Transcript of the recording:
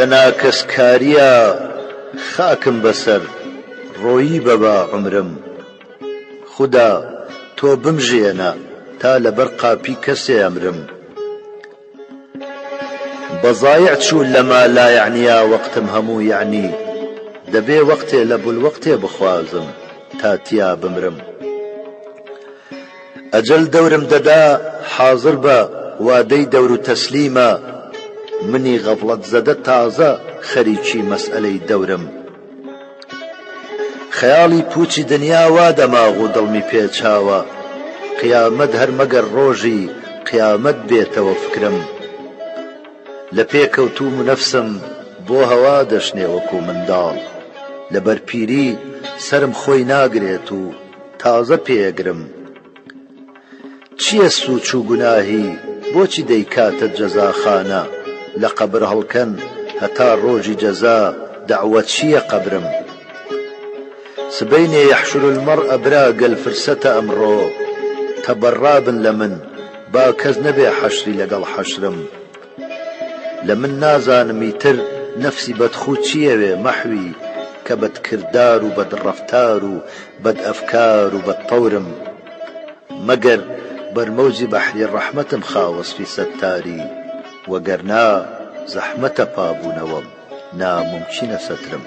لەناکەسکاریە خاکم بەسەر ڕۆیی بەبا عمرم خدا تۆ بمژێنە تا لەبەر قاپی کەسێ ئەمرم بەزایع چوون لەما لا یعنیا وەقتم هەموو یعنی دەبێ وەقتێ لە بولوەقتێ بخوازم تا تیا بمرم ئەجەل دەورم دەدا حازر بە وادەی دەور و تەسلیمە منی غەفڵەت زەدە تازە خەریکی مەسئلەی دەورم خەیاڵی پوچی دنیا وا دەماغ و دڵمی پێچاوە قیامەت هەر مەگەر ڕۆژی قیامەت بێتەوە فکرم لە پێکەوتوم و نەفسم بۆ هەوا دەشنێ وەکو منداڵ لەبەر پیری سرم خۆی ناگرێت و تازە پێگرم چییە سووچ و گوناهی بۆچی دەیکاتە جەزاخانە لە قەبر هەڵکەن هەتا ڕۆژی جەزا دەعوە چییە قەبرم سبەینێ یەحشر المەرء برا گەل فرسەتە ئەمڕۆ تەبەڕابن لە من با کەس نەبێ حەشری لەگەڵ حەشرم لە من نازانمی تر نەفسی بەدخوو چیەوێ مەحوی کە بەدکردار و بەدڕەفتار و بەدئەفکار و بەدتەورم مەگەر بەرمەوجی بەحری ڕەحمەتم خاوەسفی سەتاری وەگەرنا زەحمەتە پابوونەوەم ناممکینە سەترم